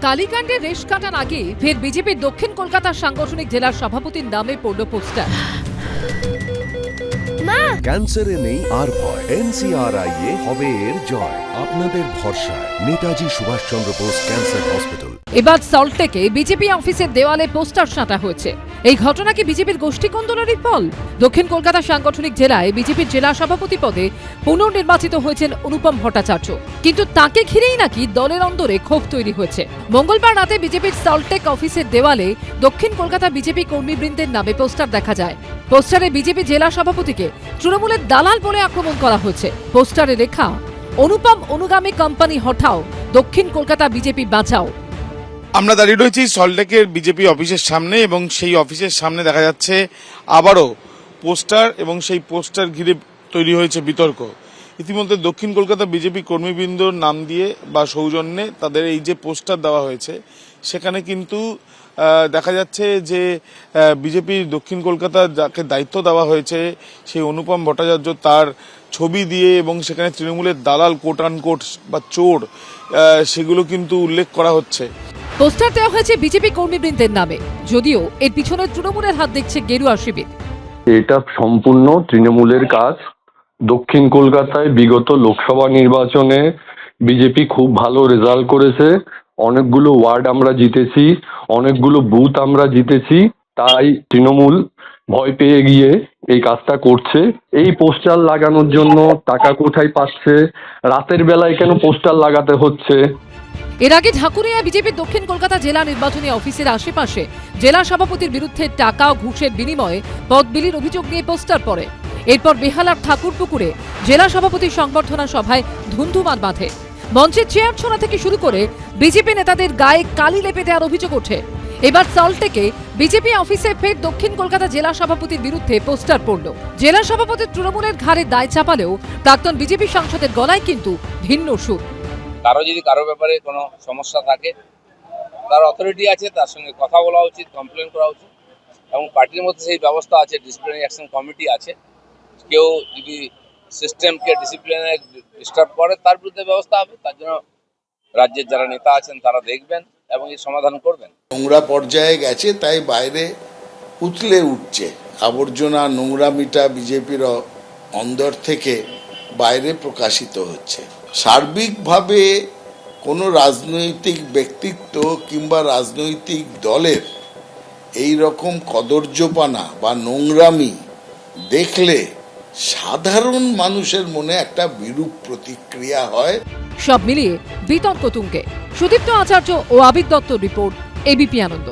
কালীকাণ্ডে রেশ কাটার আগে ফের বিজেপির দক্ষিণ কলকাতার সাংগঠনিক জেলার সভাপতির নামে পড়ল পোস্টার। ক্যান্সারে নেই আর ভয়, NCRI হবে এর জয়। আপনাদের ভরসা নেতাজি সুভাষচন্দ্র বোস ক্যান্সার হসপিটাল। এবার সল্টলেকে বিজেপি অফিসের দেওয়ালে পোস্টার সাঁটা হয়েছে। এই ঘটনা কি বিজেপির গোষ্ঠী কোন্দলেরই ফল? দক্ষিণ কলকাতা সাংগঠনিক জেলায় বিজেপির জেলা সভাপতি পদে পুনর্নির্বাচিত হয়েছেন অনুপম ভট্টাচার্য, কিন্তু তাকে ঘিরেই নাকি দলের অন্দরে ক্ষোভ তৈরি হয়েছে। মঙ্গলবার রাতে বিজেপির সল্টলেক অফিসের দেওয়ালে দক্ষিণ কলকাতা বিজেপি কর্মীবৃন্দের নামে পোস্টার দেখা যায়। পোস্টারে বিজেপি জেলা সভাপতিকে তৃণমূলের দালাল বলে আক্রমণ করা হয়েছে। পোস্টারে লেখা, অনুপম অনুগামী কোম্পানি হটাও, দক্ষিণ কলকাতা বিজেপি বাঁচাও। আমরা দাঁড়িয়ে রয়েছি সল্টলেকের বিজেপি অফিসের সামনে এবং সেই অফিসের সামনে দেখা যাচ্ছে আবারও পোস্টার এবং সেই পোস্টার ঘিরে তৈরি হয়েছে বিতর্ক। ইতিমধ্যে দক্ষিণ কলকাতা বিজেপি কর্মীবৃন্দর নাম দিয়ে বা সৌজন্যে তাদের এই যে পোস্টার দেওয়া হয়েছে, সেখানে কিন্তু দেখা যাচ্ছে যে বিজেপির দক্ষিণ কলকাতা যাকে দায়িত্ব দেওয়া হয়েছে সেই অনুপম ভট্টাচার্য তার ছবি দিয়ে এবং সেখানে তৃণমূলের দালাল কোট আনকোট বা চোর সেগুলো কিন্তু উল্লেখ করা হচ্ছে। পোস্টার দেওয়া হয়েছে বিজেপি কর্মীবৃন্দের নামে, যদিও এর পিছনে তৃণমূলের হাত দেখছে গেরুয়া শিবির। এটা সম্পূর্ণ তৃণমূলের কাজ। দক্ষিণ কলকাতায় বিগত লোকসভা নির্বাচনে বিজেপি খুব ভালো রেজাল্ট করেছে, অনেকগুলো ওয়ার্ড আমরা জিতেছি, অনেকগুলো বুথ আমরা জিতেছি। তাই তৃণমূল ভয় পেয়ে গিয়ে এই কাজটা করছে। এই পোস্টার লাগানোর জন্য টাকা কোথায় পাচ্ছে, রাতের বেলায় কেন পোস্টার লাগাতে হচ্ছে? এর আগে ঢাকুরিয়া বিজেপির দক্ষিণ কলকাতা জেলা নির্বাচনী অফিসের আশেপাশে জেলা সভাপতির বিরুদ্ধে টাকা ও ঘুষের বিনিময়ে পদ বিলির অভিযোগ নিয়ে পোস্টার পড়ে। এরপর বেহালার ঠাকুরপুকুরে জেলা সভাপতির সংবর্ধনা সভায় ধুন্ধুমার বাঁধে। মঞ্চের চেয়ার ছোড়া থেকে শুরু করে বিজেপি নেতাদের গায়ে কালি লেপে দেওয়ার অভিযোগ ওঠে। এবার সল্টলেকে বিজেপি অফিসে ফের দক্ষিণ কলকাতা জেলা সভাপতির বিরুদ্ধে পোস্টার পড়ল। জেলা সভাপতি তৃণমূলের ঘাড়ে দায় চাপালেও প্রাক্তন বিজেপি সাংসদের গলায় কিন্তু ভিন্ন সুর। কারো ব্যাপারে কোনো সমস্যা থাকে, তার অথরিটি আছে, তার সঙ্গে কথা বলা উচিত, কমপ্লেন করা উচিত এবং পার্টির মধ্যে সেই ব্যবস্থা আছে, ডিসিপ্লিনারি অ্যাকশন কমিটি আছে। কেউ যদি সিস্টেমকে ডিসিপ্লিনে ডিস্টার্ব করে তার বিরুদ্ধে ব্যবস্থা হবে। তার জন্য রাজ্যের যারা নেতা আছেন তারা দেখবেন এবং এর সমাধান করবেন। নোংরা পর্যায়ে গেছে, তাই বাইরে উতলে উঠছে আবর্জনা, নোংরামিটা বিজেপির অন্দর থেকে বাইরে প্রকাশিত হচ্ছে। সার্বিকভাবে কোনো রাজনৈতিক ব্যক্তিত্ব কিংবা রাজনৈতিক দলের এই রকম কদর্যপানা বা নোংরামি দেখলে সাধারণ মানুষের মনে একটা বিরূপ প্রতিক্রিয়া হয়। সব মিলিয়ে বিতর্ক তুঙ্গে। সুদীপ্ত আচার্য ও আবির দত্ত রিপোর্ট, এবিপি আনন্দ।